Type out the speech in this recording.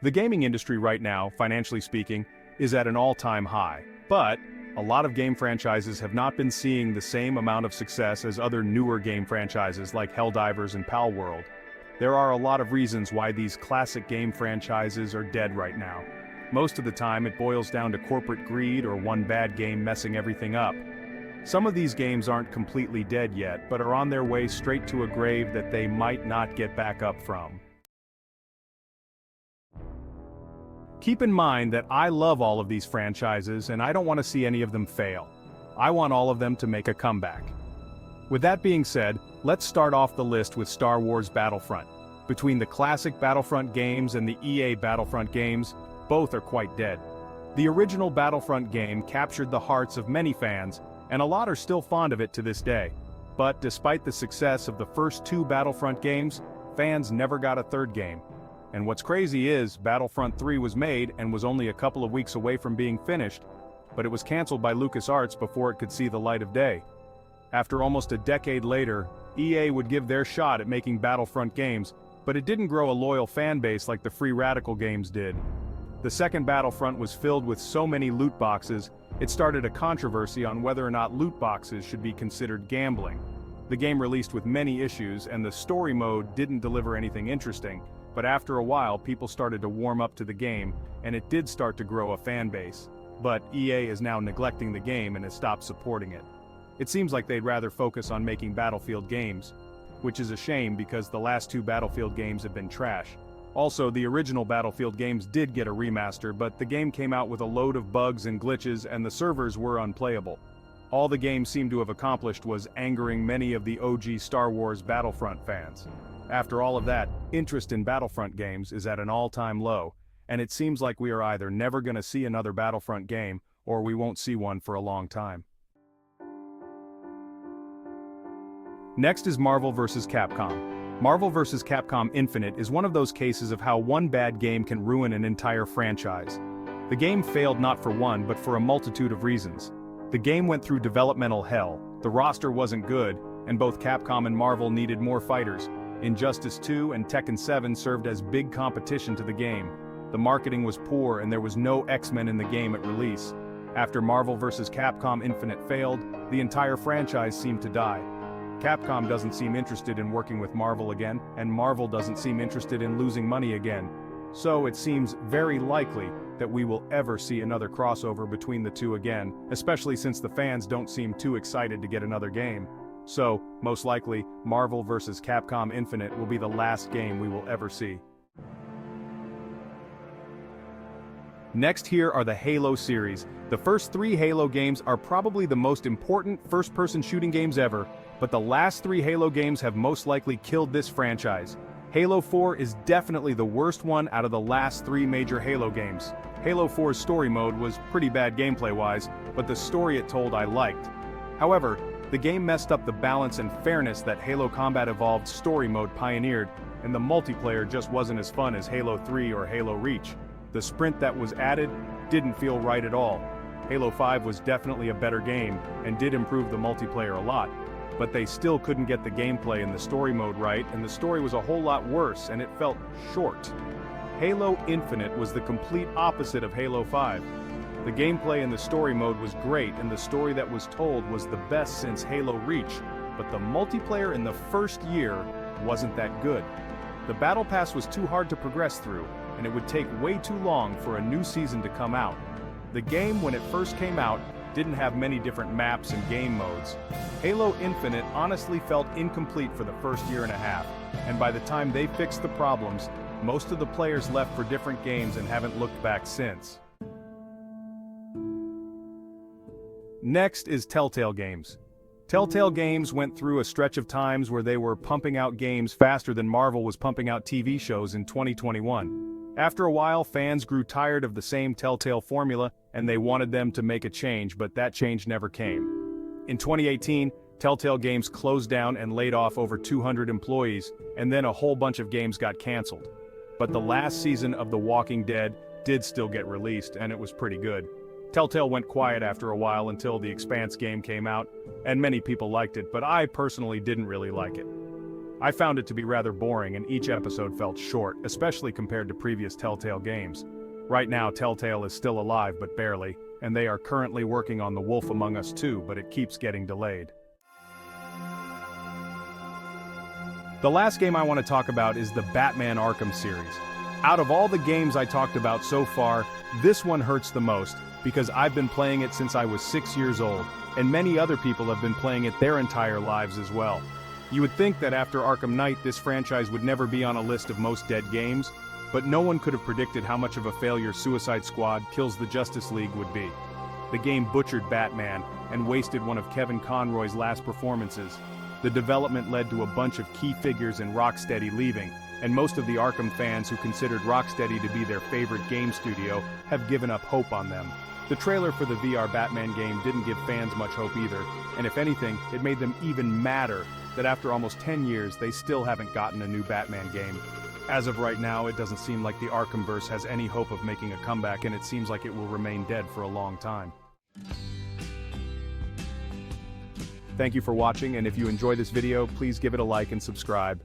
The gaming industry right now, financially speaking, is at an all-time high. But a lot of game franchises have not been seeing the same amount of success as other newer game franchises like Helldivers and Palworld. There are a lot of reasons why these classic game franchises are dead right now. Most of the time it boils down to corporate greed or one bad game messing everything up. Some of these games aren't completely dead yet, but are on their way straight to a grave that they might not get back up from. Keep in mind that I love all of these franchises and I don't want to see any of them fail. I want all of them to make a comeback. With that being said, let's start off the list with Star Wars Battlefront. Between the classic Battlefront games and the EA Battlefront games, both are quite dead. The original Battlefront game captured the hearts of many fans, and a lot are still fond of it to this day. But despite the success of the first two Battlefront games, fans never got a third game. And what's crazy is, Battlefront 3 was made and was only a couple of weeks away from being finished, but it was cancelled by LucasArts before it could see the light of day. After almost a decade later, EA would give their shot at making Battlefront games, but it didn't grow a loyal fan base like the Free Radical games did. The second Battlefront was filled with so many loot boxes, it started a controversy on whether or not loot boxes should be considered gambling. The game released with many issues and the story mode didn't deliver anything interesting, but after a while people started to warm up to the game, and it did start to grow a fan base. But EA is now neglecting the game and has stopped supporting it. It seems like they'd rather focus on making Battlefield games, which is a shame because the last two Battlefield games have been trash. Also, the original Battlefield games did get a remaster, but the game came out with a load of bugs and glitches and the servers were unplayable. All the game seemed to have accomplished was angering many of the OG Star Wars Battlefront fans. After all of that, interest in Battlefront games is at an all-time low, and it seems like we are either never gonna see another Battlefront game, or we won't see one for a long time. Next is Marvel vs. Capcom. Marvel vs. Capcom Infinite is one of those cases of how one bad game can ruin an entire franchise. The game failed not for one but for a multitude of reasons. The game went through developmental hell, the roster wasn't good, and both Capcom and Marvel needed more fighters. Injustice 2 and Tekken 7 served as big competition to the game. The marketing was poor and there was no X-Men in the game at release. After Marvel vs. Capcom Infinite failed, the entire franchise seemed to die. Capcom doesn't seem interested in working with Marvel again, and Marvel doesn't seem interested in losing money again. So it seems very likely that we will ever see another crossover between the two again, especially since the fans don't seem too excited to get another game. So, most likely, Marvel vs. Capcom Infinite will be the last game we will ever see. Next here are the Halo series. The first three Halo games are probably the most important first-person shooting games ever, but the last three Halo games have most likely killed this franchise. Halo 4 is definitely the worst one out of the last three major Halo games. Halo 4's story mode was pretty bad gameplay-wise, but the story it told I liked. However, the game messed up the balance and fairness that Halo Combat Evolved story mode pioneered, and the multiplayer just wasn't as fun as Halo 3 or Halo Reach. The sprint that was added didn't feel right at all. Halo 5 was definitely a better game, and did improve the multiplayer a lot, but they still couldn't get the gameplay and the story mode right, and the story was a whole lot worse, and it felt short. Halo Infinite was the complete opposite of Halo 5. The gameplay in the story mode was great, and the story that was told was the best since Halo Reach, but the multiplayer in the first year wasn't that good. The Battle Pass was too hard to progress through, and it would take way too long for a new season to come out. The game, when it first came out, didn't have many different maps and game modes. Halo Infinite honestly felt incomplete for the first year and a half, and by the time they fixed the problems, most of the players left for different games and haven't looked back since. Next is Telltale Games. Telltale Games went through a stretch of times where they were pumping out games faster than Marvel was pumping out TV shows in 2021. After a while, fans grew tired of the same Telltale formula, and they wanted them to make a change, but that change never came. In 2018, Telltale Games closed down and laid off over 200 employees, and then a whole bunch of games got canceled. But the last season of The Walking Dead did still get released, and it was pretty good. Telltale went quiet after a while until The Expanse game came out, and many people liked it, but I personally didn't really like it. I found it to be rather boring and each episode felt short, especially compared to previous Telltale games. Right now, Telltale is still alive but barely, and they are currently working on The Wolf Among Us 2, but it keeps getting delayed. The last game I want to talk about is the Batman Arkham series. Out of all the games I talked about so far, this one hurts the most, because I've been playing it since I was 6 years old, and many other people have been playing it their entire lives as well. You would think that after Arkham Knight this franchise would never be on a list of most dead games, but no one could have predicted how much of a failure Suicide Squad Kills the Justice League would be. The game butchered Batman, and wasted one of Kevin Conroy's last performances. The development led to a bunch of key figures in Rocksteady leaving, and most of the Arkham fans who considered Rocksteady to be their favorite game studio have given up hope on them. The trailer for the VR Batman game didn't give fans much hope either, and if anything, it made them even madder that after almost 10 years they still haven't gotten a new Batman game. As of right now, it doesn't seem like the Arkhamverse has any hope of making a comeback, and it seems like it will remain dead for a long time. Thank you for watching, and if you enjoy this video, please give it a like and subscribe.